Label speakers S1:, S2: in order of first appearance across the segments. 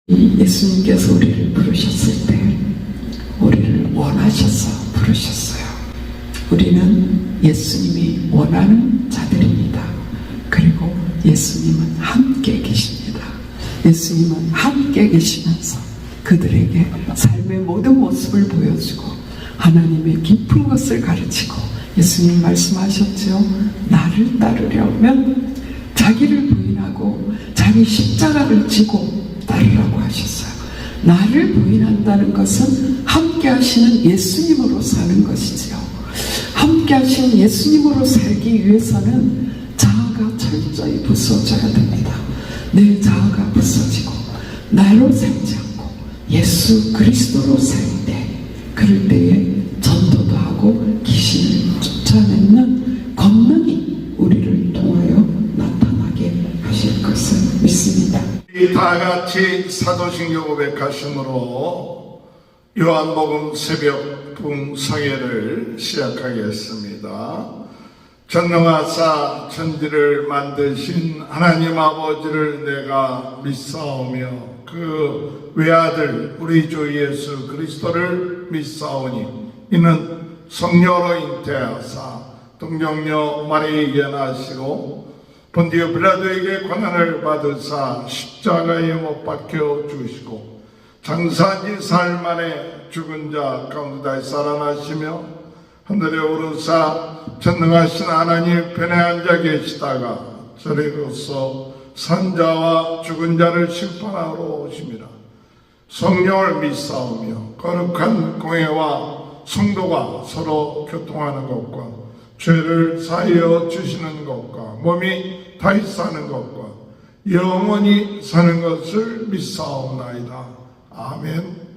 S1: 예수님께서 우리를 부르셨을 때 우리를 원하셔서 부르셨어요. 우리는 예수님이 원하는 자들입니다. 그리고 예수님은 함께 계십니다. 예수님은 함께 계시면서 그들에게 삶의 모든 모습을 보여주고 하나님의 깊은 것을 가르치고, 예수님 말씀하셨죠. 나를 따르려면 자기를 부인하고 자기 십자가를 지고 따르라고 하셨어요. 나를 부인한다는 것은 함께 하시는 예수님으로 사는 것이지요. 함께 하시는 예수님으로 살기 위해서는 자아가 철저히 부서져야 됩니다. 내 자아가 부서지고 나로 살지 않고 예수 그리스도로 살 때, 그럴 때에 전도도 하고 귀신을 쫓아내는 권능이 우리를 통하여 나타나게 하실 것을 믿습니다.
S2: 다 같이 사도신경 고백하심으로 요한복음 새벽 봉사회를 시작하겠습니다. 전능하사 천지를 만드신 하나님 아버지를 내가 믿사오며 그 외아들 우리 주 예수 그리스도를 믿사오니 이는 성령으로 잉태하사 동정녀 마리에게 나시고 본디오 빌라도에게 고난을 받으사 십자가에 못 박혀 죽으시고 장사한 지 사흘 만에 죽은 자 가운데 다시 살아나시며 하늘에 오르사 전능하신 하나님 편에 앉아 계시다가 저리로서 산자와 죽은 자를 심판하러 오심이라. 성령을 믿사오며 거룩한 공회와 성도가 서로 교통하는 것과 죄를 사하여 주시는 것과 몸이 다시 사는 것과 영원히 사는 것을 믿사옵나이다. 아멘.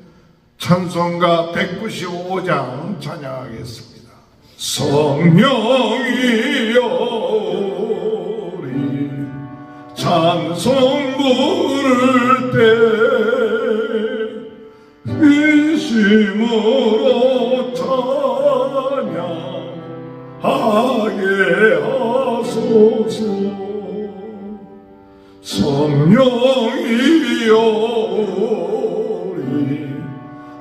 S2: 찬송가 195장 찬양하겠습니다. 성령이여 우리 찬송 부를 때 진심으로 찬양하게 하소서. 성령이여 우리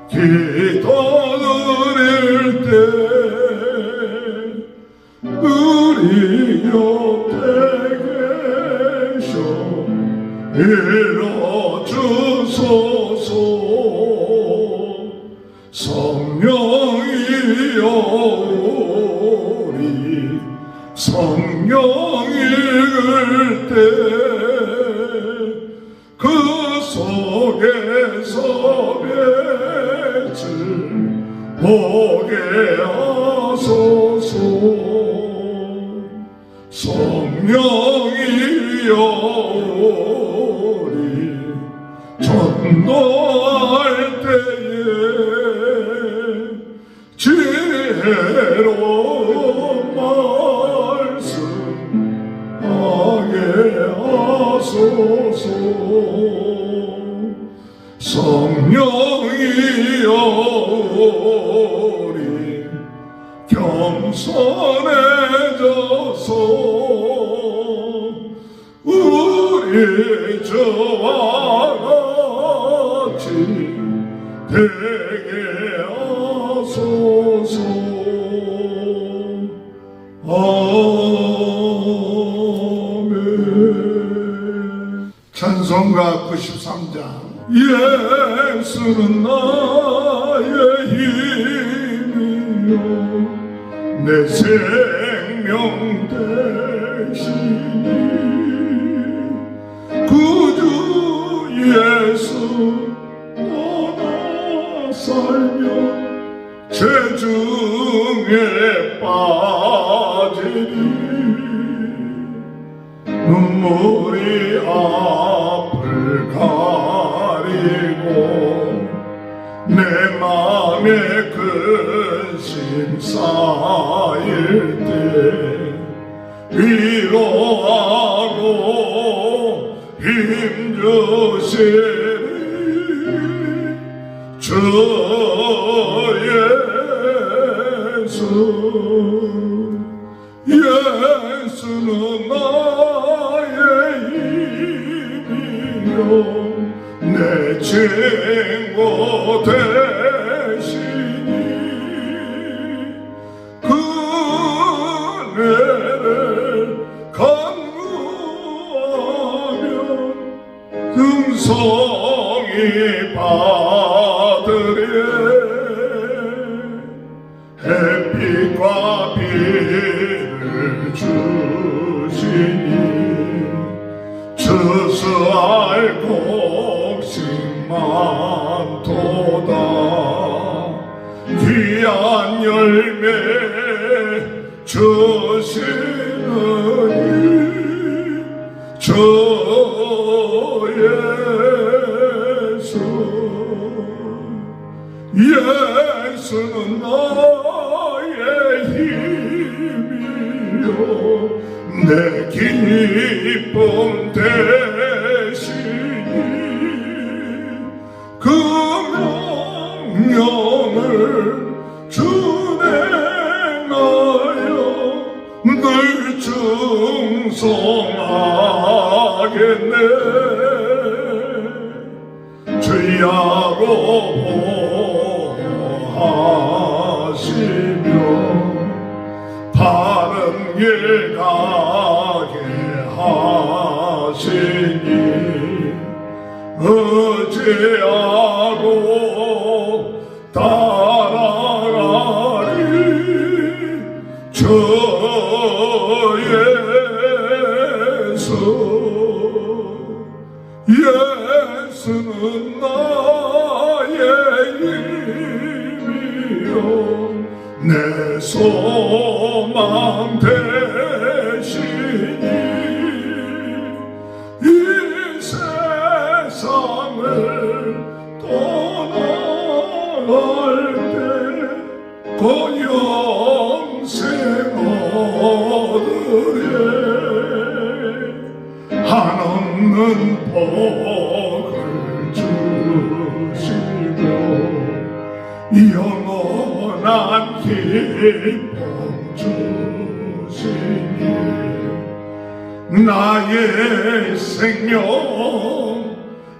S2: 기도 드릴 때 우리 곁에 계셔 일러주소서. 성령이여 우리 성령 읽을 때 그 속에서 빛을 보게 하소서. 성령이여 우리 전도할 때에 지혜로운 말씀하게 하소서. 성령이여 우리 겸손해져서 우리 주와 같이 되게 하소서. 아멘. 찬송가 93장. 예수는 나의 힘이요 내 생명 되시니 구주 예수 떠나 살며 죄중에 빠지니 눈물이 앞을 가리고 내 맘에 근심 쌓일 때 위로하고 힘주시니 주 예수. 예수는 나의 힘이요 내 내 친구 되시니 그네를 간구하며 금송이 받으리 햇빛과 비를 주시니 추수할 곡식만 도다 귀한 열매 주시느니 저 예수는 나의 힘이요 내 기쁨 되시니 그 명령을 준행하여 늘 충성하겠네 주야로 보호하시며 바른 길 가게 하시니 의지하고 따라가리 저 예수는 나의 힘이요 내 소망 되시니 이 세상을 떠나갈 때 그 영생 얻으리 한없는 복을 주시고 영원한 기쁨 주시니 나의 생명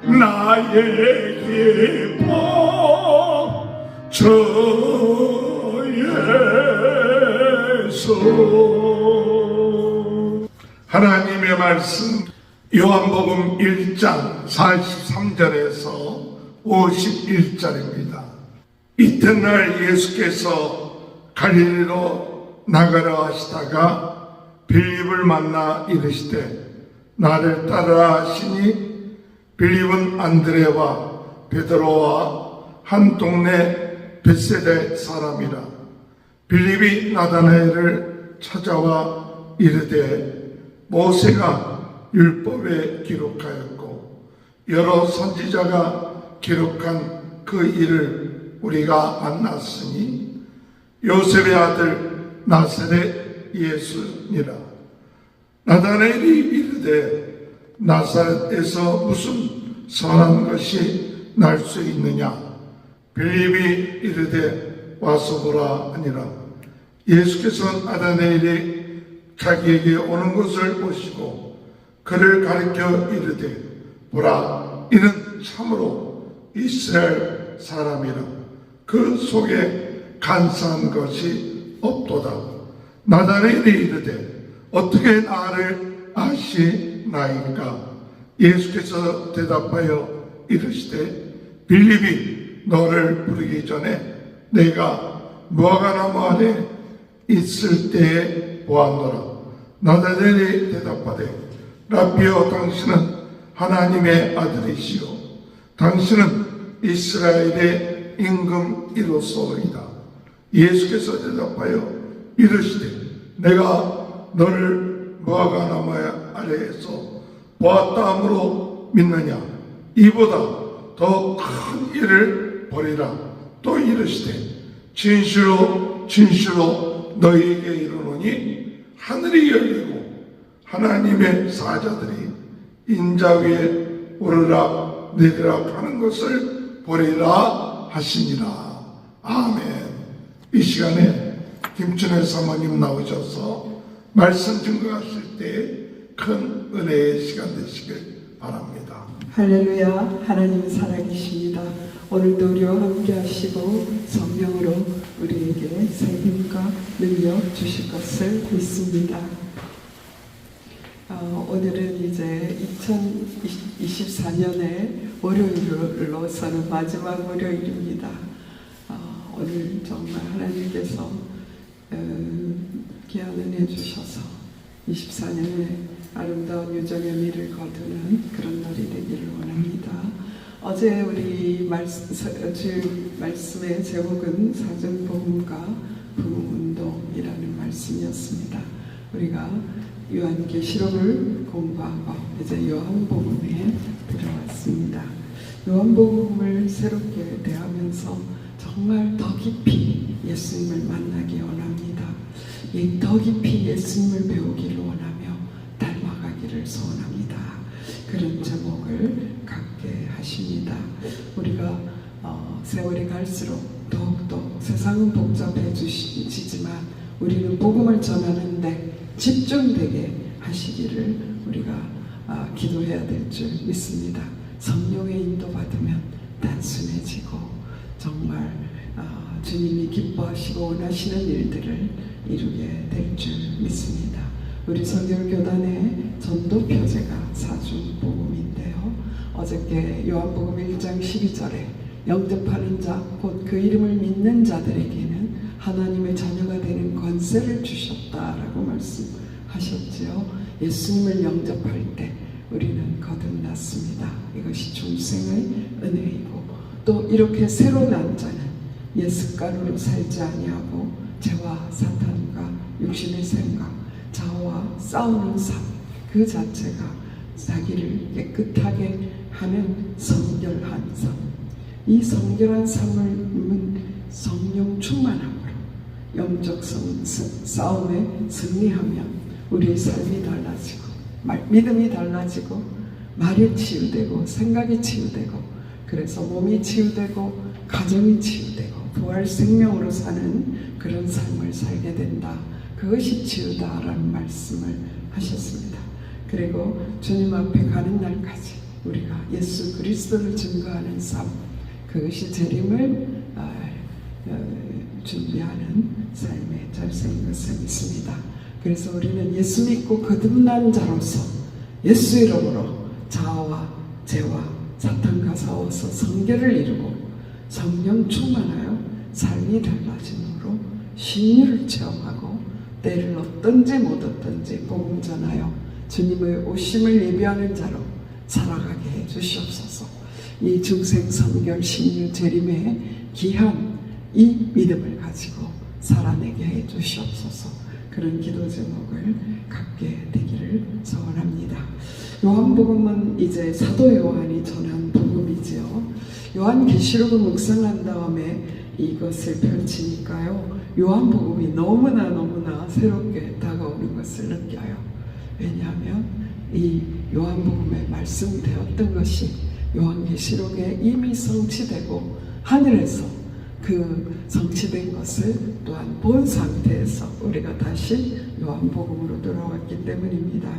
S2: 나의 기쁨 저 예수 하나님의 말씀 요한복음 1장 43절에서 51절입니다. 이튿날 예수께서 갈릴리로 나가라 하시다가 빌립을 만나 이르시되 나를 따르라 하시니 빌립은 안드레와 베드로와 한 동네 벳세다 사람이라. 빌립이 나다나엘을 찾아와 이르되 모세가 율법에 기록하였고 여러 선지자가 기록한 그 일을 우리가 만났으니 요셉의 아들 나사렛 예수니라. 나다나엘이 이르되 나사렛에서 무슨 선한 것이 날 수 있느냐. 빌립이 이르되 와서 보라 하니라. 예수께서 나다나엘이 자기에게 오는 것을 보시고 그를 가리켜 이르되 보라 이는 참으로 이스라엘 사람이라. 그 속에 간사한 것이 없도다. 나다나엘이 이르되 어떻게 나를 아시나이까. 예수께서 대답하여 이르시되 빌립이 너를 부르기 전에 내가 무화과나무 아래 있을 때에 보았노라. 나다나엘이 대답하되 라비여 당신은 하나님의 아들이시오 당신은 이스라엘의 임금이로소이다. 예수께서 대답하여 이르시되 내가 너를 무화과나무 아래에서 보았다 함으로 믿느냐. 이보다 더 큰 일을 벌이라. 또 이르시되 진실로 진실로 너희에게 이르노니 하늘이 열리고 하나님의 사자들이 인자 위에 오르락 내리락 하는 것을 보리라 하시니라. 아멘. 이 시간에 김춘혜 사모님 나오셔서 말씀 증거하실 때 큰 은혜의 시간 되시길 바랍니다.
S1: 할렐루야. 하나님 살아계십니다. 오늘도 우리와 함께 하시고 성령으로 우리에게 새 힘과 능력 주실 것을 믿습니다. 오늘은 이제 2024년의 월요일로서는 마지막 월요일입니다. 오늘 정말 하나님께서 귀한 은혜 주셔서 24년의 아름다운 유정의 미를 거두는 그런 날이 되기를 원합니다. 어제 우리 말씀의 제목은 사정복음과 부흥운동이라는 말씀이었습니다. 우리가 요한계시록을 공부하고 이제 요한복음에 들어왔습니다. 요한복음을 새롭게 대하면서 정말 더 깊이 예수님을 만나기 원합니다. 더 깊이 예수님을 배우기를 원하며 닮아가기를 소원합니다. 그런 제목을 갖게 하십니다. 우리가 세월이 갈수록 더욱더 세상은 복잡해지지만 우리는 복음을 전하는데 집중되게 하시기를 우리가 기도해야 될 줄 믿습니다. 성령의 인도받으면 단순해지고 정말 주님이 기뻐하시고 원하시는 일들을 이루게 될 줄 믿습니다. 우리 선결교단의 전도 표제가 사중복음인데요. 어저께 요한복음 1장 12절에 영접하는 자 곧 그 이름을 믿는 자들에게는 하나님의 자녀가 되는 권세를 주셨다라고 말씀하셨지요. 예수님을 영접할 때 우리는 거듭났습니다. 이것이 중생의 은혜이고 또 이렇게 새로 난 자는 옛 습관으로 살지 아니하고 죄와 사탄과 육신의 생각, 자아와 싸우는 삶 그 자체가 자기를 깨끗하게 하는 성결한 삶, 이 성결한 삶을 성령 충만함으로 영적 싸움에 승리하면 우리의 삶이 달라지고 믿음이 달라지고 말이 치유되고 생각이 치유되고 그래서 몸이 치유되고 가정이 치유되고 부활 생명으로 사는 그런 삶을 살게 된다. 그것이 치유다라는 말씀을 하셨습니다. 그리고 주님 앞에 가는 날까지 우리가 예수 그리스도를 증거하는 삶, 그것이 재림을 준비하는 삶에 잘생긴 것을 믿습니다. 그래서 우리는 예수 믿고 거듭난 자로서 예수 이름으로 자아와 죄와 사탄과 싸워서 성결을 이루고 성령 충만하여 삶이 달라짐으로 신유를 체험하고 때를 얻든지 못 얻든지 복음 전하여 주님의 오심을 예비하는 자로 살아가게 해 주시옵소서. 이 중생 성결 신유 재림의 귀한 이 믿음을 가지고 살아내게 해 주시옵소서. 그런 기도 제목을 갖게 되기를 소원합니다. 요한복음은 이제 사도 요한이 전한 복음이지요. 요한계시록을 묵상한 다음에 이것을 펼치니까요, 요한복음이 너무나 새롭게 다가오는 것을 느껴요. 왜냐하면 이 요한복음에 말씀되었던 것이 요한계시록에 이미 성취되고 하늘에서 그 성취된 것을 또한 본 상태에서 우리가 다시 요한복음으로 돌아왔기 때문입니다.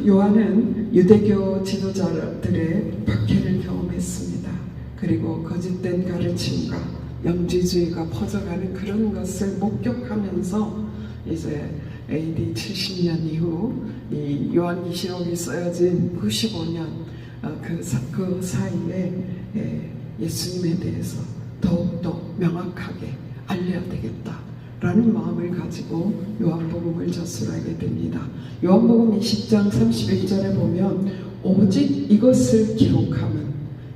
S1: 요한은 유대교 지도자들의 박해를 경험했습니다. 그리고 거짓된 가르침과 영지주의가 퍼져가는 그런 것을 목격하면서 이제 AD 70년 이후 이 요한계시록이 쓰여진 95년 그 사이에 예수님에 대해서 더욱더 명확하게 알려야 되겠다라는 마음을 가지고 요한복음을 저술하게 됩니다. 요한복음 20장 31절에 보면 오직 이것을 기록하면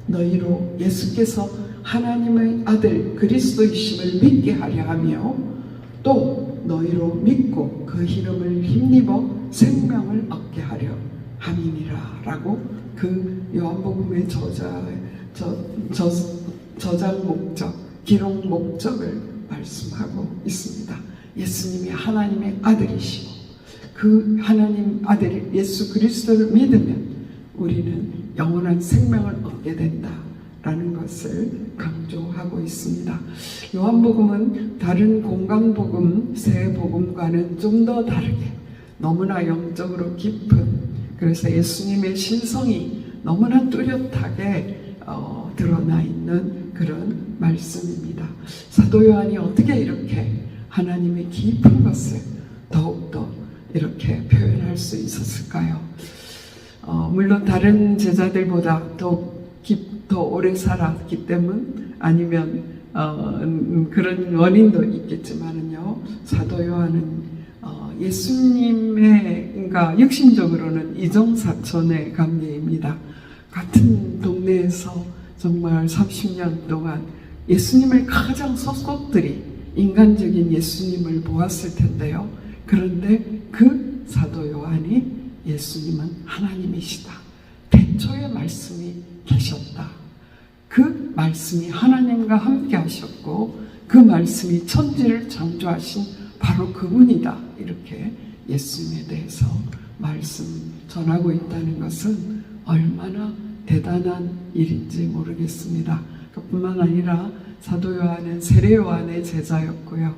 S1: 너희로 예수께서 하나님의 아들 그리스도이심을 믿게 하려 하며 또 너희로 믿고 그 이름을 힘입어 생명을 얻게 하려 함이니라 라고 그 요한복음의 저장 목적, 기록 목적을 말씀하고 있습니다. 예수님이 하나님의 아들이시고 그 하나님 아들 예수 그리스도를 믿으면 우리는 영원한 생명을 얻게 된다라는 것을 강조하고 있습니다. 요한복음은 다른 공강복음, 새 복음과는 좀 더 다르게 너무나 영적으로 깊은, 그래서 예수님의 신성이 너무나 뚜렷하게 드러나 있는 그런 말씀입니다. 사도 요한이 어떻게 이렇게 하나님의 깊은 것을 더욱더 이렇게 표현할 수 있었을까요? 물론 다른 제자들보다 더 오래 살았기 때문 아니면 그런 원인도 있겠지만은요, 사도 요한은 예수님의, 그러니까 육신적으로는 이정사촌의 관계입니다. 같은 동네에서 정말 30년 동안 예수님을 가장 소속들이 인간적인 예수님을 보았을 텐데요. 그런데 그 사도 요한이 예수님은 하나님이시다, 태초에 말씀이 계셨다, 그 말씀이 하나님과 함께 하셨고 그 말씀이 천지를 창조하신 바로 그분이다, 이렇게 예수님에 대해서 말씀 전하고 있다는 것은 얼마나 대단한 일인지 모르겠습니다. 그뿐만 아니라 사도 요한은 세례 요한의 제자였고요.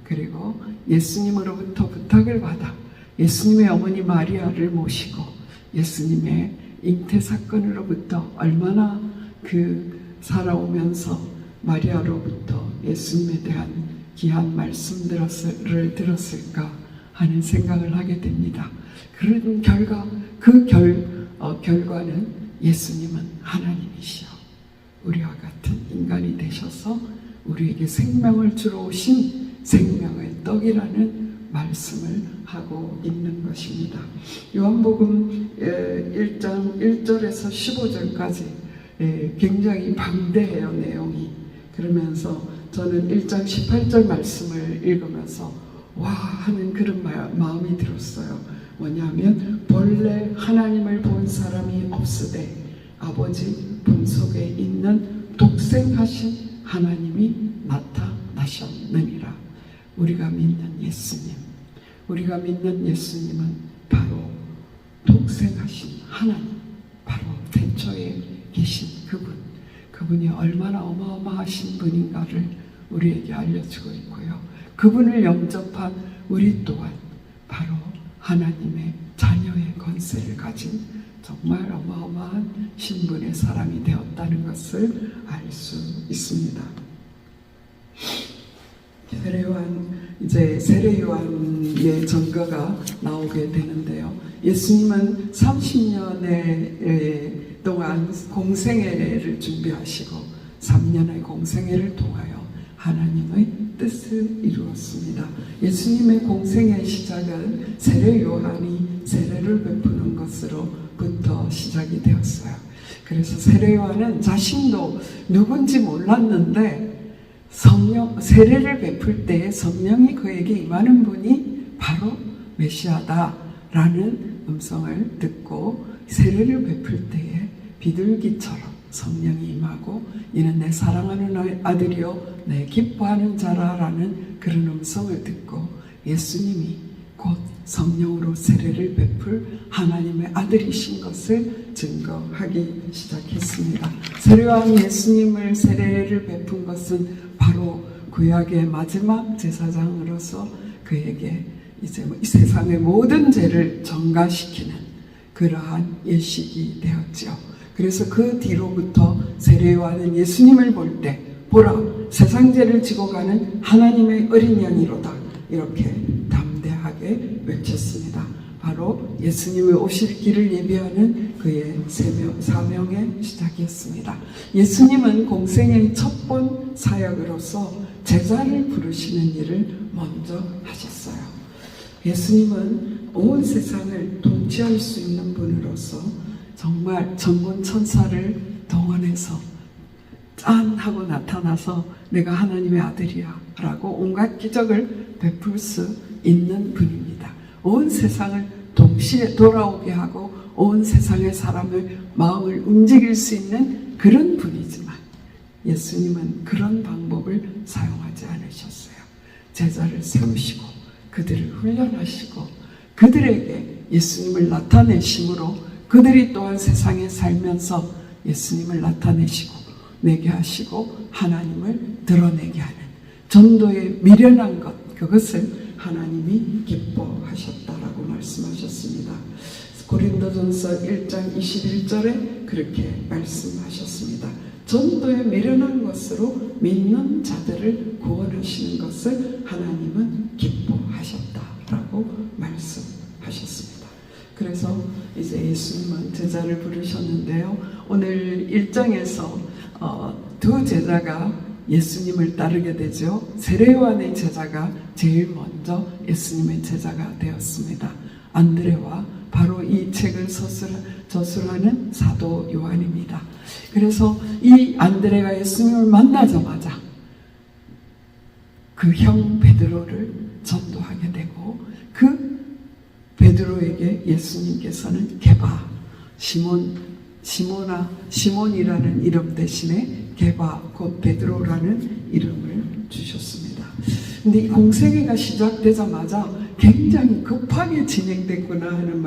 S1: 그리고 예수님으로부터 부탁을 받아 예수님의 어머니 마리아를 모시고 예수님의 잉태 사건으로부터 얼마나 살아오면서 마리아로부터 예수님에 대한 귀한 말씀들을 들었을까 하는 생각을 하게 됩니다. 그런 결과, 결과는 예수님은 하나님이시여 우리와 같은 인간이 되셔서 우리에게 생명을 주러 오신 생명의 떡이라는 말씀을 하고 있는 것입니다. 요한복음 1장 1절에서 15절까지 굉장히 방대해요, 내용이. 그러면서 저는 1장 18절 말씀을 읽으면서 와 하는 그런 마음이 들었어요. 뭐냐면 본래 하나님을 본 사람이 없으되 아버지 본속에 있는 독생하신 하나님이 나타나셨느니라. 우리가 믿는 예수님은 바로 독생하신 하나님, 바로 태초에 계신 그분이 얼마나 어마어마하신 분인가를 우리에게 알려주고 있고요. 그분을 영접한 우리 또한 바로 하나님의 자녀의 권세를 가진 정말 어마어마한 신분의 사람이 되었다는 것을 알 수 있습니다. 세례 요한의 전가가 나오게 되는데요. 예수님은 30년의 동안 공생애를 준비하시고 3년의 공생애를 통하여 하나님의 뜻을 이루었습니다. 예수님의 공생의 시작은 세례 요한이 세례를 베푸는 것으로부터 시작이 되었어요. 그래서 세례 요한은 자신도 누군지 몰랐는데 세례를 베풀 때 성령이 그에게 임하는 분이 바로 메시아다라는 음성을 듣고 세례를 베풀 때에 비둘기처럼 성령이 임하고 이는 내 사랑하는 아들이요 내 기뻐하는 자라라는 그런 음성을 듣고 예수님이 곧 성령으로 세례를 베풀 하나님의 아들이신 것을 증거하기 시작했습니다. 세례요한 예수님을 세례를 베푼 것은 바로 구약의 마지막 제사장으로서 그에게 이제 이 세상의 모든 죄를 전가시키는 그러한 예식이 되었죠. 그래서 그 뒤로부터 세례요한은 예수님을 볼 때 보라 세상 죄를 지고 가는 하나님의 어린 양이로다 이렇게 담대하게 외쳤습니다. 바로 예수님의 오실 길을 예비하는 그의 사명의 시작이었습니다. 예수님은 공생의 첫 번 사역으로서 제자를 부르시는 일을 먼저 하셨어요. 예수님은 온 세상을 통치할 수 있는 분으로서 정말 전군 천사를 동원해서 짠 하고 나타나서 내가 하나님의 아들이야 라고 온갖 기적을 베풀 수 있는 분입니다. 온 세상을 동시에 돌아오게 하고 온 세상의 사람의 마음을 움직일 수 있는 그런 분이지만 예수님은 그런 방법을 사용하지 않으셨어요. 제자를 세우시고 그들을 훈련하시고 그들에게 예수님을 나타내심으로 그들이 또한 세상에 살면서 예수님을 나타내시고 내게 하시고 하나님을 드러내게 하는 전도에 미련한 것, 그것을 하나님이 기뻐하셨다라고 말씀하셨습니다. 고린도전서 1장 21절에 그렇게 말씀하셨습니다. 전도에 미련한 것으로 믿는 자들을 구원하시는 것을 하나님은 기뻐하셨다라고 말씀하셨습니다. 그래서 이제 예수님은 제자를 부르셨는데요. 오늘 1장에서 두 제자가 예수님을 따르게 되죠. 세례요한의 제자가 제일 먼저 예수님의 제자가 되었습니다. 안드레와 바로 이 책을 저술하는 사도 요한입니다. 그래서 이 안드레가 예수님을 만나자마자 그 형 베드로를 전도하게 되고, 그 베드로에게 예수님께서는 게바, 시몬이라는 이름 대신에 게바, 곧 베드로라는 이름을 주셨습니다. 근데 이 공생애가 시작되자마자 굉장히 급하게 진행됐구나 하는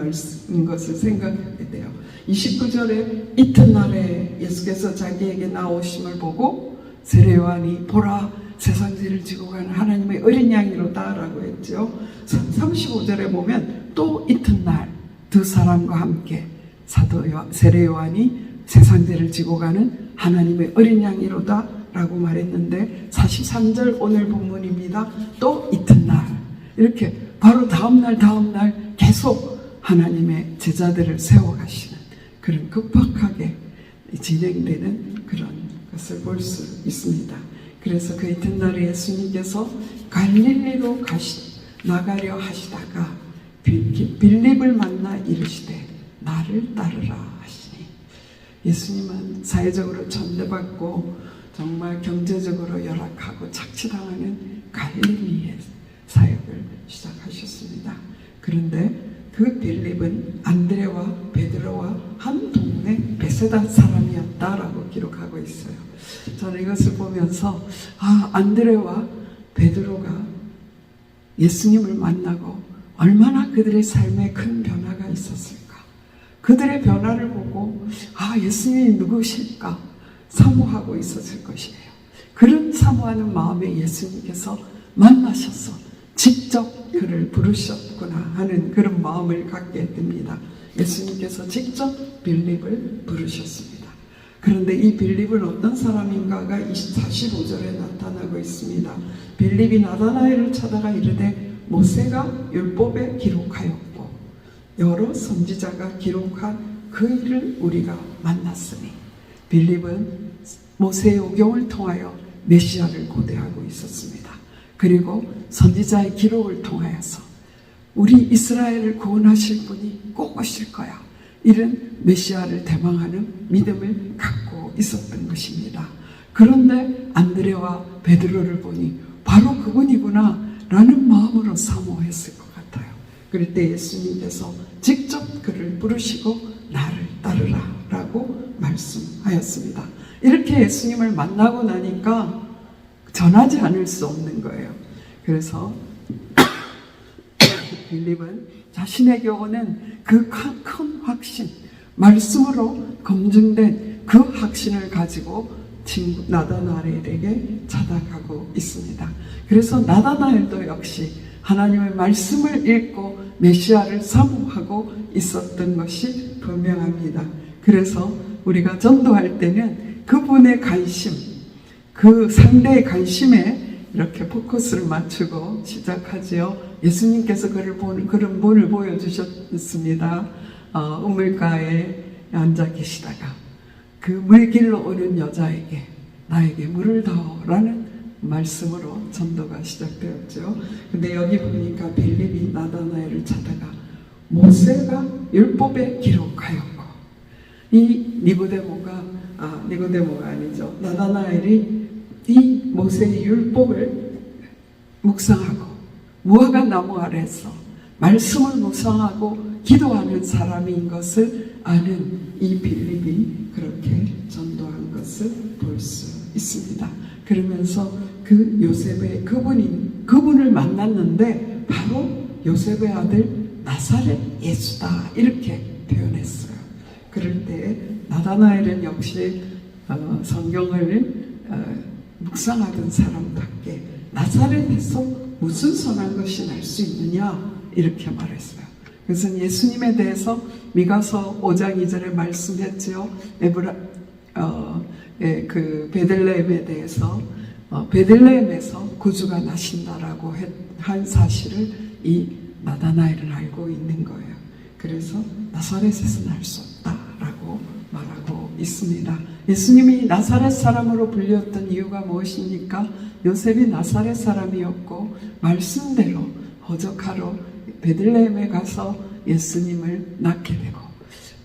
S1: 것을 생각하게 돼요. 29절에 이튿날에 예수께서 자기에게 나오심을 보고 세례요한이 보라, 세상죄를 지고 가는 하나님의 어린 양이로다 라고 했죠. 35절에 보면 또 이튿날 두 사람과 함께 세례요한이 세상죄를 지고 가는 하나님의 어린 양이로다 라고 말했는데, 43절 오늘 본문입니다. 또 이튿날, 이렇게 바로 다음날 계속 하나님의 제자들을 세워가시는 그런 급박하게 진행되는 그런 것을 볼 수 있습니다. 그래서 그 이튿날에 예수님께서 갈릴리로 나가려 하시다가 빌립을 만나 이르시되 나를 따르라 하시니, 예수님은 사회적으로 전대받고 정말 경제적으로 열악하고 착취당하는 갈릴리의 사역을 시작하셨습니다. 그런데 그 빌립은 안드레와 베드로와 한 동네 베세다 사람이었다라고 기록하고 있어요. 저는 이것을 보면서 안드레와 베드로가 예수님을 만나고 얼마나 그들의 삶에 큰 변화가 있었을까. 그들의 변화를 보고 예수님이 누구실까 사모하고 있었을 것이에요. 그런 사모하는 마음에 예수님께서 만나셔서 직접 그를 부르셨구나 하는 그런 마음을 갖게 됩니다. 예수님께서 직접 빌립을 부르셨습니다. 그런데 이 빌립은 어떤 사람인가가 45절에 나타나고 있습니다. 빌립이 나다나엘을 찾아가 이르되 모세가 율법에 기록하였고 여러 선지자가 기록한 그 일을 우리가 만났으니, 빌립은 모세의 오경을 통하여 메시아를 고대하고 있었습니다. 그리고 선지자의 기록을 통하여서 우리 이스라엘을 구원하실 분이 꼭 오실 거야, 이런 메시아를 대망하는 믿음을 갖고 있었던 것입니다. 그런데 안드레와 베드로를 보니 바로 그분이구나 라는 마음으로 사모했을 것 같아요. 그럴 때 예수님께서 직접 그를 부르시고 나를 따르라 라고 말씀하였습니다. 이렇게 예수님을 만나고 나니까 전하지 않을 수 없는 거예요. 그래서 빌립은 자신에게 오는 그 큰 확신, 말씀으로 검증된 그 확신을 가지고 친구 나다나엘에게 찾아가고 있습니다. 그래서 나다나엘도 역시 하나님의 말씀을 읽고 메시아를 사모하고 있었던 것이 분명합니다. 그래서 우리가 전도할 때는 그분의 관심, 그 상대의 관심에 이렇게 포커스를 맞추고 시작하지요. 예수님께서 그런 분을 보여주셨습니다. 우물가에 앉아 계시다가 그 물길로 오는 여자에게 나에게 물을 다오라는 말씀으로 전도가 시작되었죠. 근데 여기 보니까 빌립이 나다나엘을 찾아가 모세가 율법에 기록하였고, 이 니고데모가 아니죠. 나다나엘이 이 모세의 율법을 묵상하고 무화과 나무 아래서 말씀을 묵상하고 기도하는 사람인 것을 아는 이 빌립이 그렇게 전도한 것을 볼 수 있습니다. 그러면서 그 요셉의 그분을 만났는데 바로 요셉의 아들 나사렛 예수다 이렇게 표현했어요. 그럴 때 나다나엘은 역시 성경을 묵상하던 사람답게 나사렛에서 무슨 선한 것이 날 수 있느냐 이렇게 말했어요. 그것은 예수님에 대해서 미가서 5장 2절에 말씀했지요. 그 베들레헴에 대해서 베들레헴에서 구주가 나신다라고 한 사실을 이 나다나엘은 알고 있는 거예요. 그래서 나사렛에서 날 수 없다라고 말하고 있습니다. 예수님이 나사렛 사람으로 불렸던 이유가 무엇입니까? 요셉이 나사렛 사람이었고 말씀대로 호적하러 베들레헴에 가서 예수님을 낳게 되고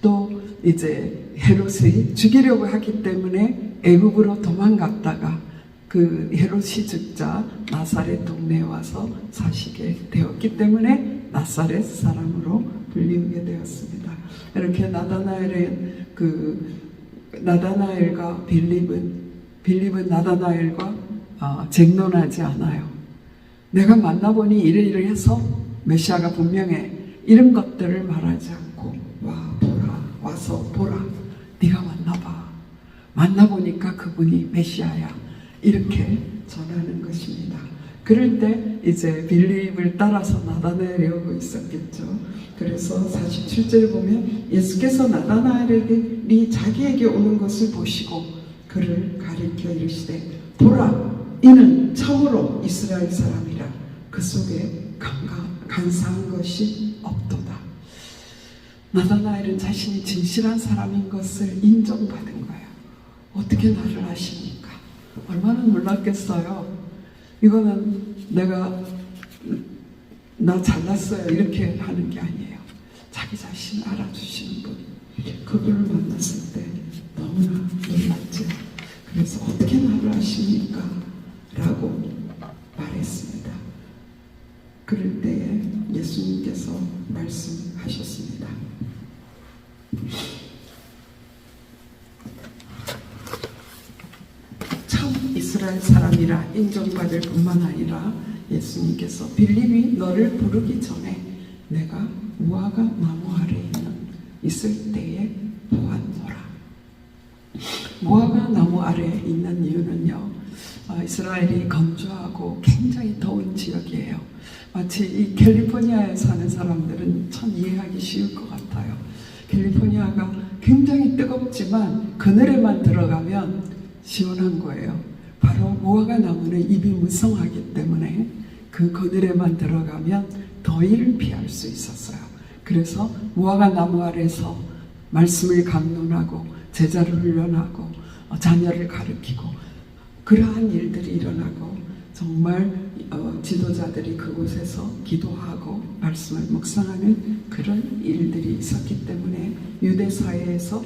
S1: 또 이제 헤롯이 죽이려고 하기 때문에 애굽으로 도망갔다가 그 헤롯이 죽자 나사렛 동네에 와서 사시게 되었기 때문에 나사렛 사람으로 불리게 되었습니다. 이렇게 나다나엘과 빌립은 나다나엘과 쟁론하지 않아요. 내가 만나보니 이래 해서 메시아가 분명해. 이런 것들을 말하지 않고 와서 보라. 네가 만나봐. 만나보니까 그분이 메시아야. 이렇게 전하는 것입니다. 그럴 때 이제 빌립을 따라서 나다나엘이 오고 있었겠죠. 그래서 47절 보면 예수께서 나다나엘이 자기에게 오는 것을 보시고 그를 가리켜 이르시되 보라 이는 참으로 이스라엘 사람이라 그 속에 간사한 것이 없도다. 나다나엘은 자신이 진실한 사람인 것을 인정받은 거예요. 어떻게 나를 아십니까? 얼마나 놀랐겠어요. 이거는 나 잘났어요 이렇게 하는 게 아니에요. 자기 자신을 알아주시는 분, 그분을 만났을 때 너무나 놀랐죠. 그래서 어떻게 나를 아십니까? 라고 말했습니다. 그럴 때에 예수님께서 말씀하셨습니다. 참 이스라엘 사람이라 인정받을 뿐만 아니라 예수님께서 빌립이 너를 부르기 전에 내가 무화과 나무 아래 있을 때에 보았노라. 무화과 나무 아래 있는 이유는요, 이스라엘이 건조하고 굉장히 더운 지역이에요. 마치 이 캘리포니아에 사는 사람들은 참 이해하기 쉬울 것 같아요. 캘리포니아가 굉장히 뜨겁지만 그늘에만 들어가면 시원한 거예요. 바로 무화과 나무는 잎이 무성하기 때문에 그 그늘에만 들어가면 더위를 피할 수 있었어요. 그래서 무화과 나무 아래서 말씀을 강론하고 제자를 훈련하고 자녀를 가르치고 그러한 일들이 일어나고 정말 지도자들이 그곳에서 기도하고 말씀을 묵상하는 그런 일들이 있었기 때문에 유대 사회에서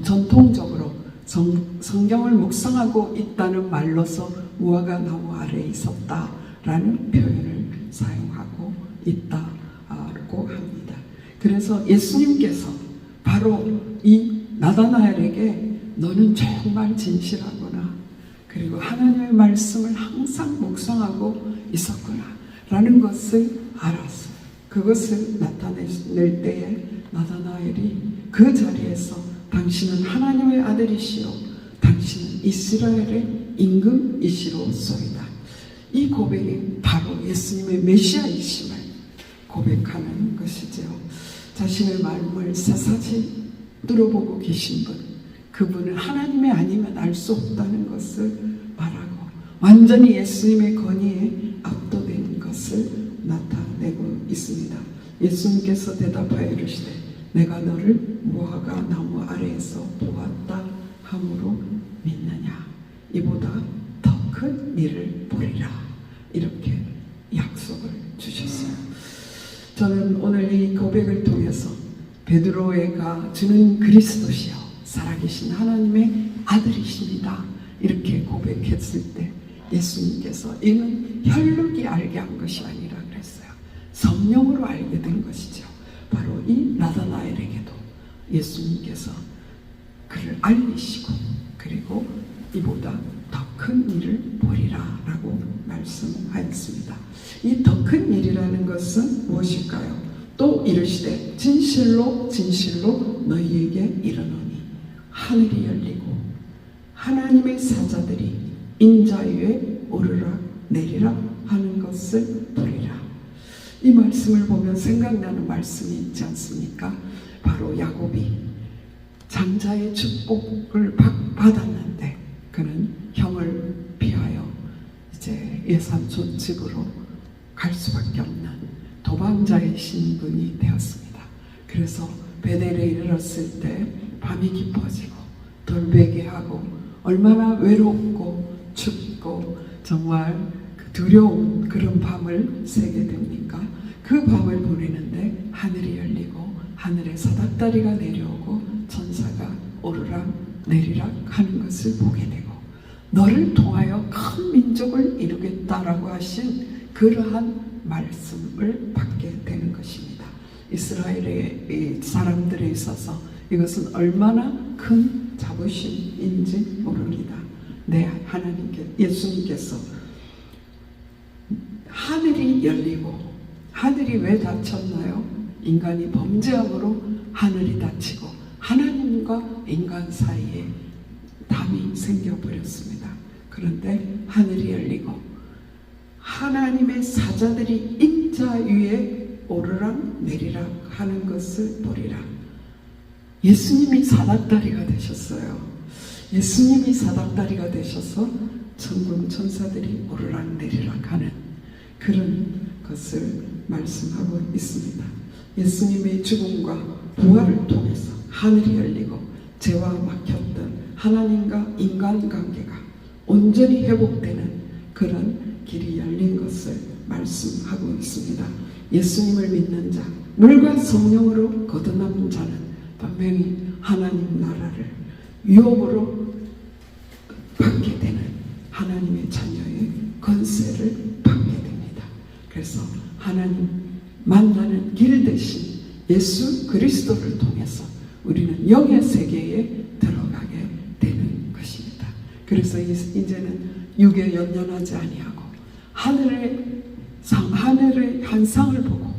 S1: 전통적으로 성경을 묵상하고 있다는 말로서 무화과 나무 아래에 있었다라는 표현을 사용하고 있다고 합니다. 그래서 예수님께서 바로 이 나다나엘에게 너는 정말 진실하구나. 그리고 하나님의 말씀을 항상 묵상하고 있었구나 라는 것을 알았어요. 그것을 나타낼 때에 나다나엘이 그 자리에서 당신은 하나님의 아들이시오 당신은 이스라엘의 임금이시로소이다. 이 고백이 바로 예수님의 메시아이심을 고백하는 것이죠. 자신의 마음을 샅샅이 뚫어보고 계신 분, 그분은 하나님이 아니면 알 수 없다는 것을 말하고 완전히 예수님의 권위에 압도된 것을 나타내고 있습니다. 예수님께서 대답하여 이르시되 내가 너를 무화과 나무 아래에서 보았다 함으로 믿느냐. 이보다 더 큰 일을 보리라. 이렇게 약속을 주셨어요. 저는 오늘 이 고백을 통해서 베드로가 주는 그리스도시여 살아계신 하나님의 아들이십니다. 이렇게 고백했을 때 예수님께서 이는 혈육이 알게 한 것이 아니라 그랬어요. 성령으로 알게 된 것이죠. 바로 이 나다나엘에게도 예수님께서 그를 알리시고 그리고 이보다 더 큰 일을 보리라 라고 말씀하였습니다. 이 더 큰 일이라는 것은 무엇일까요? 또 이르시되 진실로 진실로 너희에게 이르노니 하늘이 열리고 하나님의 사자들이 인자 위에 오르락 내리락 하는 것을 보리라. 이 말씀을 보면 생각나는 말씀이 있지 않습니까? 바로 야곱이 장자의 축복을 받았는데 그는 형을 피하여 이제 외삼촌 집으로 갈 수밖에 없는 도망자의 신분이 되었습니다. 그래서 베델에 이르렀을 때 밤이 깊어지고 돌베개하고 얼마나 외롭고 춥고 정말 두려운 그런 밤을 새게 됩니까? 그 밤을 보내는데 하늘이 열리고 하늘에 사닥다리가 내려오고 천사가 오르락 내리락 하는 것을 보게 되고 너를 통하여 큰 민족을 이루겠다라고 하신 그러한 말씀을 받게 되는 것입니다. 이스라엘의 사람들에 있어서 이것은 얼마나 큰 자부심인지 모릅니다. 예수님께서 하늘이 열리고 하늘이 왜 닫혔나요? 인간이 범죄함으로 하늘이 닫히고 하나님과 인간 사이에 담이 생겨버렸습니다. 그런데 하늘이 열리고 하나님의 사자들이 인자 위에 오르락 내리락 하는 것을 보리라. 예수님이 사닥다리가 되셨어요. 예수님이 사닥다리가 되셔서 천군 천사들이 오르락 내리락 하는 그런 것을 말씀하고 있습니다. 예수님의 죽음과 부활을 통해서 하늘이 열리고 죄와 막혔던 하나님과 인간 관계가 온전히 회복되는 그런 길이 열린 것을 말씀하고 있습니다. 예수님을 믿는 자, 물과 성령으로 거듭난 자는 분명히 하나님 나라를 유업으로 받게 되는 하나님의 자녀의 권세를 받게 됩니다. 그래서 하나님 만나는 길 대신 예수 그리스도를 통해서 우리는 영의 세계에 들어가게 되는 것입니다. 그래서 이제는 육에 연연하지 아니하고 하늘의 환상을 보고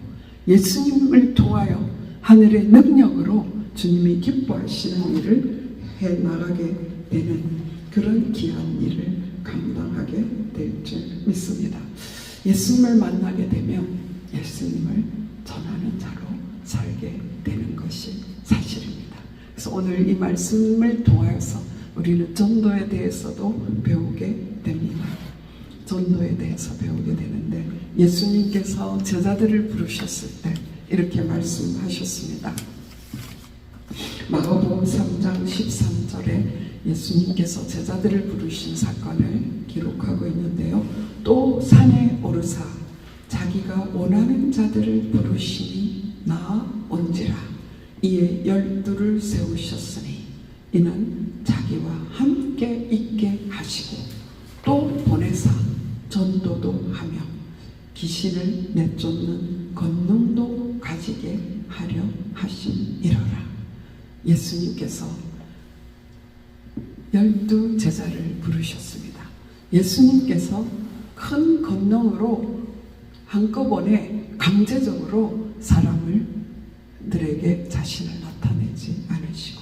S1: 예수님을 통하여 하늘의 능력으로 주님이 기뻐하시는 일을 해나가게 되는 그런 귀한 일을 감당하게 될 줄 믿습니다. 예수님을 만나게 되면 예수님을 전하는 자로 살게 되는 것이 사실입니다. 그래서 오늘 이 말씀을 통하여서 우리는 전도에 대해서도 배우게 됩니다. 전도에 대해서 배우게 되는데 예수님께서 제자들을 부르셨을 때 이렇게 말씀하셨습니다. 마가복음 3장 13절에 예수님께서 제자들을 부르신 사건을 기록하고 있는데요. 또 산에 오르사 자기가 원하는 자들을 부르시니 나온지라. 이에 12를 세우셨으니 이는 자기와 함께 있게 하시고 또 보내사 전도도 하며 귀신을 내쫓는 권능도 가지게 하려 하심이로라. 예수님께서 12 제자를 부르셨습니다. 예수님께서 큰 권능으로 한꺼번에 강제적으로 사람들에게 자신을 나타내지 않으시고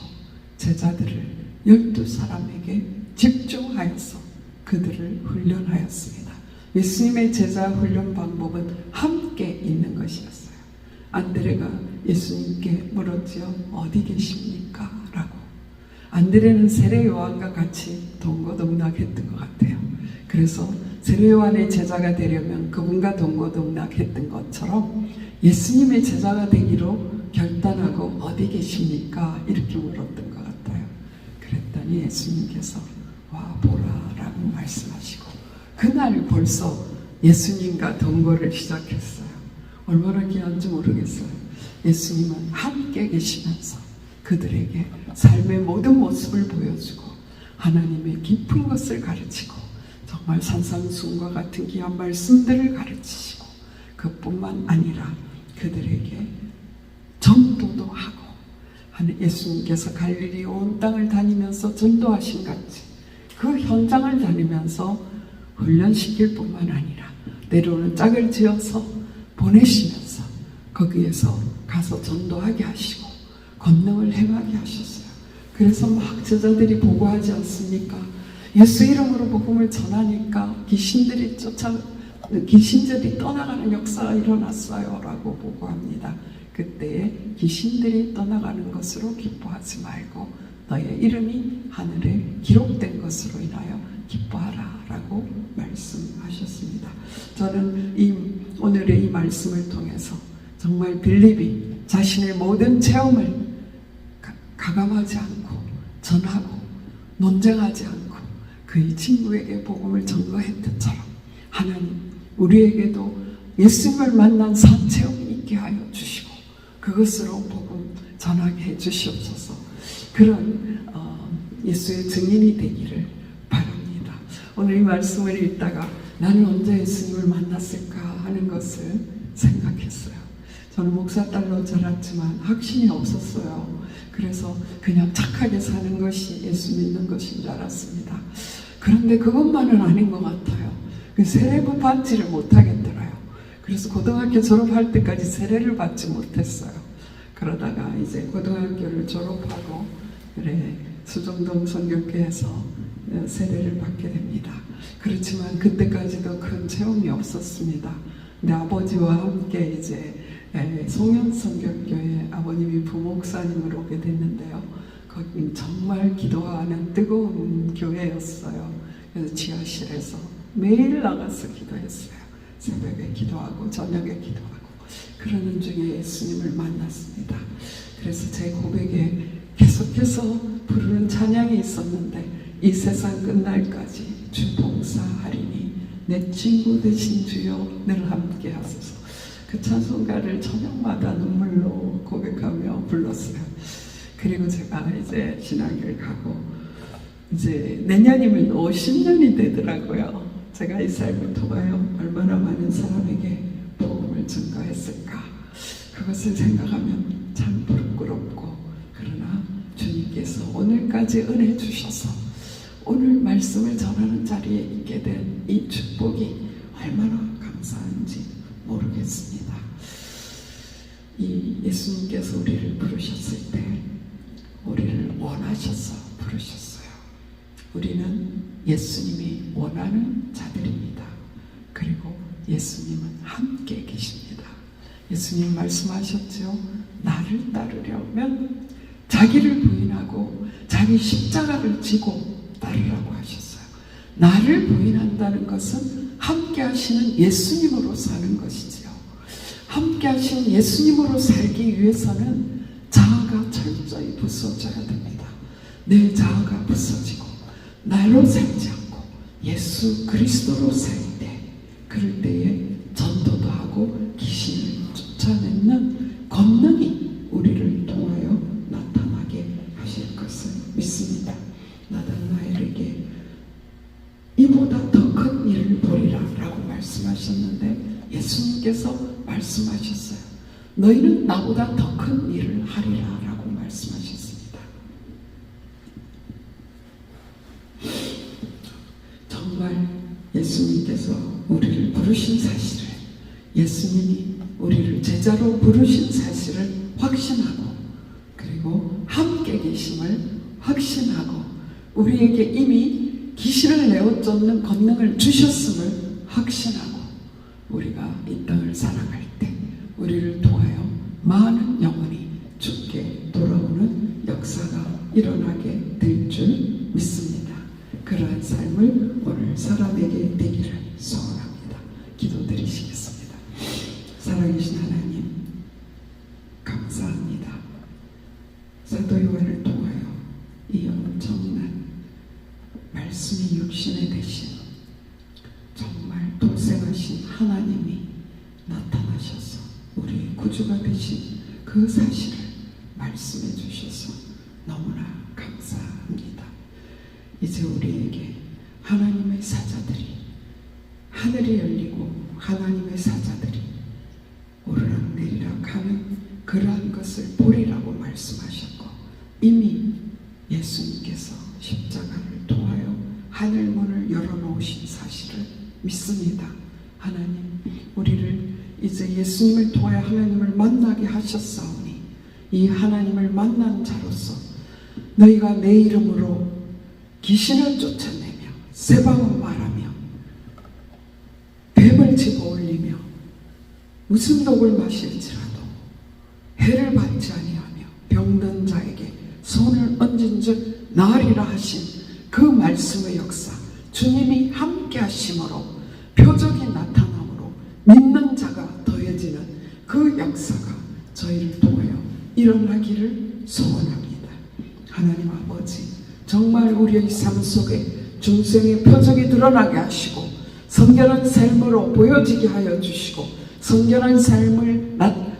S1: 제자들을 12사람에게 집중하여서 그들을 훈련하였습니다. 예수님의 제자 훈련 방법은 함께 있는 것이었어요. 안드레가 예수님께 물었지요. 어디 계십니까? 라고. 안드레는 세례 요한과 같이 동고동락했던 것 같아요. 그래서 세례 요한의 제자가 되려면 그분과 동고동락했던 것처럼 예수님의 제자가 되기로 결단하고 어디 계십니까? 이렇게 물었던 것 같아요. 그랬더니 예수님께서 와 보라 라고 말씀하시고 그날 벌써 예수님과 동거를 시작했어요. 얼마나 귀한지 모르겠어요. 예수님은 함께 계시면서 그들에게 삶의 모든 모습을 보여주고 하나님의 깊은 것을 가르치고 정말 산상수훈과 같은 귀한 말씀들을 가르치시고 그뿐만 아니라 그들에게 전도도 하고 예수님께서 갈릴리 온 땅을 다니면서 전도하신 같이 그 현장을 다니면서 훈련시킬 뿐만 아니라 때로는 짝을 지어서 보내시면서 거기에서 가서 전도하게 하시고 권능을 행하게 하셨어요. 그래서 막 제자들이 보고하지 않습니까? 예수 이름으로 복음을 전하니까 귀신들이 귀신들이 떠나가는 역사가 일어났어요 라고 보고합니다. 그때에 귀신들이 떠나가는 것으로 기뻐하지 말고 너의 이름이 하늘에 기록된 것으로 인하여 기뻐하라 라고 말씀하셨습니다. 저는 오늘의 이 말씀을 통해서 정말 빌립이 자신의 모든 체험을 가감하지 않고 전하고 논쟁하지 않고 그의 친구에게 복음을 전거했던처럼 하나님 우리에게도 예수님을 만난 산체험이 있게 하여 주시고 그것으로 복음 전하게 해 주시옵소서. 그런 예수의 증인이 되기를 바랍니다. 오늘 이 말씀을 읽다가 나는 언제 예수님을 만났을까 하는 것을 생각했어요. 저는 목사 딸로 자랐지만 확신이 없었어요. 그래서 그냥 착하게 사는 것이 예수 믿는 것인 줄 알았습니다. 그런데 그것만은 아닌 것 같아요. 세례도 받지를 못하겠더라요. 그래서 고등학교 졸업할 때까지 세례를 받지 못했어요. 그러다가 이제 고등학교를 졸업하고 수정동 선교회에서 세례를 받게 됩니다. 그렇지만 그때까지도 큰 체험이 없었습니다. 근데 아버지와 함께 이제 송영선교회 아버님이 부목사님으로 오게 됐는데요. 거기 정말 기도하는 뜨거운 교회였어요. 그래서 지하실에서 매일 나가서 기도했어요. 새벽에 기도하고 저녁에 기도하고 그러는 중에 예수님을 만났습니다. 그래서 제 고백에 계속해서 부르는 찬양이 있었는데 이 세상 끝날까지 주 봉사하리니 내 친구 되신 주여 늘 함께 하소서. 그 찬송가를 저녁마다 눈물로 고백하며 불렀어요. 그리고 제가 이제 신학을 가고 이제 내년이면 50년이 되더라고요. 제가 이 삶을 통하여 얼마나 많은 사람에게 복음을 전가했을까. 그것을 생각하면 참 부끄럽고 그러나 주님께서 오늘까지 은혜 주셔서 오늘 말씀을 전하는 자리에 있게 된 이 축복이 얼마나 감사한지 모르겠습니다. 이 예수님께서 우리를 부르셨을 때 우리를 원하셔서 부르셨어요. 우리는 예수님이 원하는 자들입니다. 그리고 예수님은 함께 계십니다. 예수님 말씀하셨죠. 나를 따르려면 자기를 부인하고 자기 십자가를 지고 따르라고 하셨어요. 나를 부인한다는 것은 함께 하시는 예수님으로 사는 것이지요. 함께 하시는 예수님으로 살기 위해서는 자아가 철저히 부서져야 됩니다. 내 자아가 부서지고 나로 살지 않고 예수 그리스도로 살 때, 그럴 때에 전도도 하고 귀신을 쫓아내는 권능이 우리를 통하여 나타나게 하실 것을 믿습니다. 나다나엘에게 이보다 더 큰 일을 보리라 라고 말씀하셨는데 예수님께서 말씀하셨어요. 너희는 나보다 더 큰 일을 하리라 라고 말씀하셨습니다. 정말 예수님께서 우리를 부르신 사실을, 예수님이 우리를 제자로 부르신 사실을 확신하고 그리고 함께 계심을 확신하고 우리에게 이미 귀신을 내어쫓는 권능을 주셨음을 확신하고 우리가 이 땅을 살아갈 때 우리를 통하여 많은 영혼이 주께 돌아오는 역사가 일어나게 될 줄 믿습니다. 그러한 삶을 오늘 사람에게 되기를 소원합니다. 기도드리시겠습니다. 살아계신 하나님 감사합니다. 사도 요한을 통하여 이 엄청난 말씀이 육신에 대신 정말 동생하신 하나님이 나타나셔서 우리 구주가 되신 그 사실을 말씀해 주셔서 너무나 감사합니다. 이제 우리에게 하나님의 사자들이 하늘이 열리고 하나님의 사자들이 오르락내리락 하는 그러한 것을 보리라고 말씀하셨고 이미 예수님께서 십자가를 통하여 하늘문을 열어놓으신 사실을 믿습니다. 하나님 우리를 이제 예수님을 통하여 하나님을 만나게 하셨사오니 이 하나님을 만난 자로서 너희가 내 이름으로 귀신을 쫓아내며 새 방언 말하며 뱀을 무슨 독을 마실지라도 해를 받지 아니하며 병든 자에게 손을 얹은 즉 나으리라 하신 그 말씀의 역사, 주님이 함께 하심으로 표적이 나타남으로 믿는 자가 더해지는 그 역사가 저희를 통하여 일어나기를 소원합니다. 하나님 아버지, 정말 우리의 삶 속에 중생의 표적이 드러나게 하시고 성결한 삶으로 보여지게 하여 주시고 성결한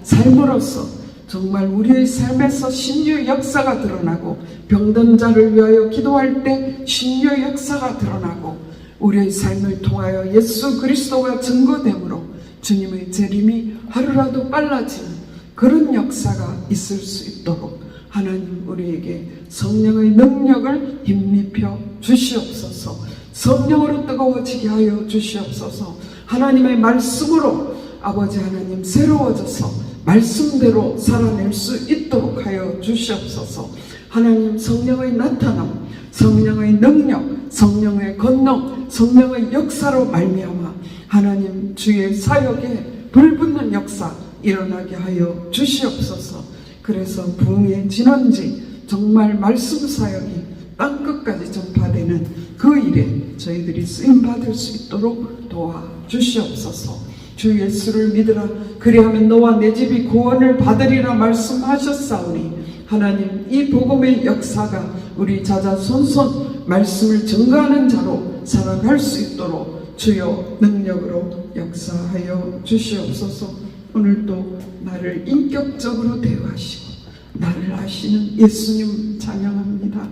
S1: 삶으로서 정말 우리의 삶에서 신유의 역사가 드러나고 병든 자를 위하여 기도할 때 신유의 역사가 드러나고 우리의 삶을 통하여 예수 그리스도가 증거됨으로 주님의 재림이 하루라도 빨라지는 그런 역사가 있을 수 있도록 하나님 우리에게 성령의 능력을 힘입혀 주시옵소서. 성령으로 뜨거워지게 하여 주시옵소서. 하나님의 말씀으로 아버지 하나님 새로워져서 말씀대로 살아낼 수 있도록 하여 주시옵소서. 하나님 성령의 나타남, 성령의 능력, 성령의 권능, 성령의 역사로 말미암아 하나님 주의 사역에 불붙는 역사 일어나게 하여 주시옵소서. 그래서 부흥의 진원지 정말 말씀 사역이 땅끝까지 전파되는 그 일에 저희들이 쓰임받을 수 있도록 도와주시옵소서. 주 예수를 믿으라 그리하면 너와 내 집이 구원을 받으리라 말씀하셨사오니 하나님 이 복음의 역사가 우리 자자손손 말씀을 증거하는 자로 살아갈 수 있도록 주여 능력으로 역사하여 주시옵소서. 오늘도 나를 인격적으로 대우하시고 나를 아시는 예수님 찬양합니다.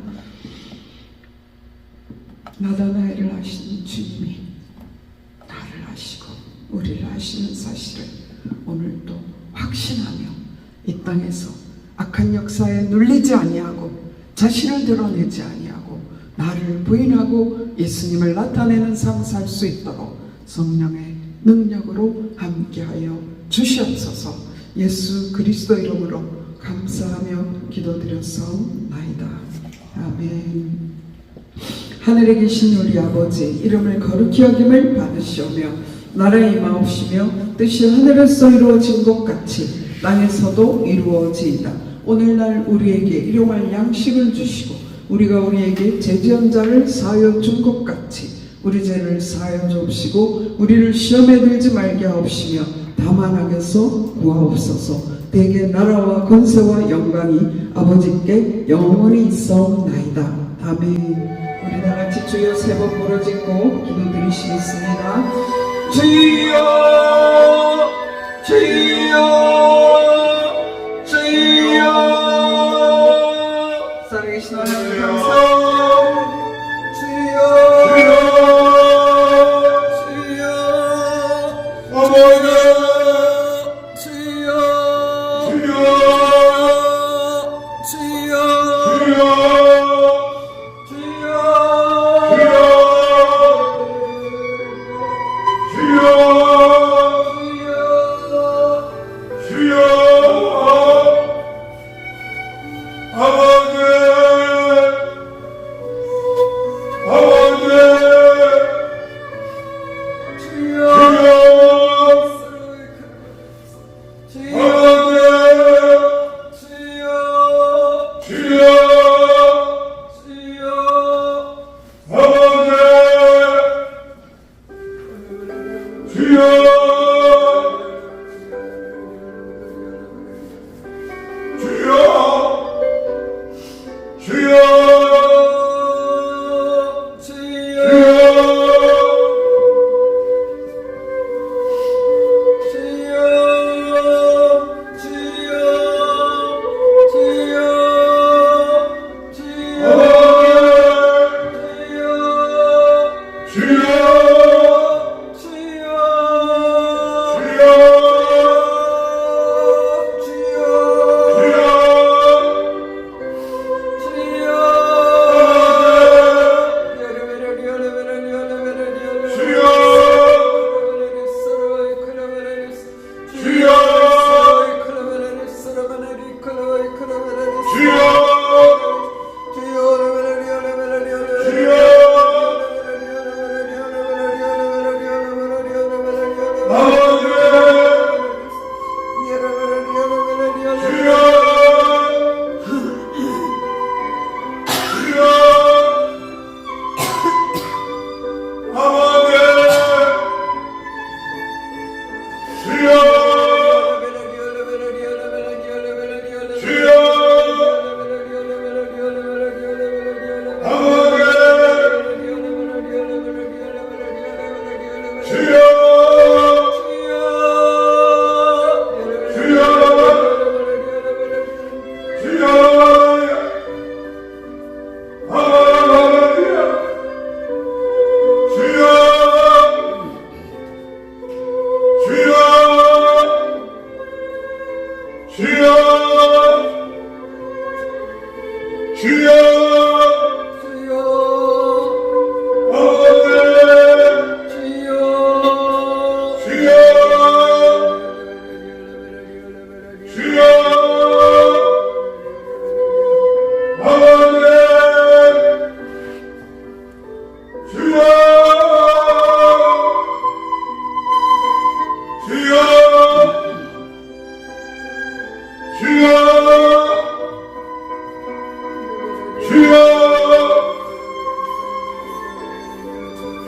S1: 나다나엘을 아시는 주님이 나를 아시고 우리를 아시는 사실을 오늘도 확신하며 이 땅에서 악한 역사에 눌리지 아니하고 자신을 드러내지 아니하고 나를 부인하고 예수님을 나타내는 삶 살 수 있도록 성령의 능력으로 함께하여 주시옵소서. 예수 그리스도 이름으로 감사하며 기도드렸사옵나이다. 아멘. 하늘에 계신 우리 아버지 이름을 거룩히 여김을 받으시오며 나라의 임하옵시며 뜻이 하늘에서 이루어진 것 같이 땅에서도 이루어지이다. 오늘날 우리에게 일용할 양식을 주시고 우리가 우리에게 죄지은 자를 사하여 준 것 같이 우리 죄를 사하여 주옵시고 우리를 시험에 들지 말게 하옵시며 다만 악에서 구하옵소서. 대개 나라와 권세와 영광이 아버지께 영원히 있사옵나이다. 아멘. 우리 다같이 주여 세 번 부르짖고 기도드리시겠습니다. 주여 주여 주여. 살아계신 하나님 감사합니다. 주여 주여 어머니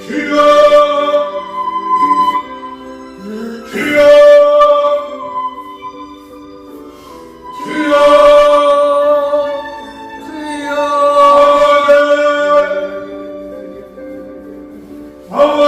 S2: 주여 주여 주여 주여 아멘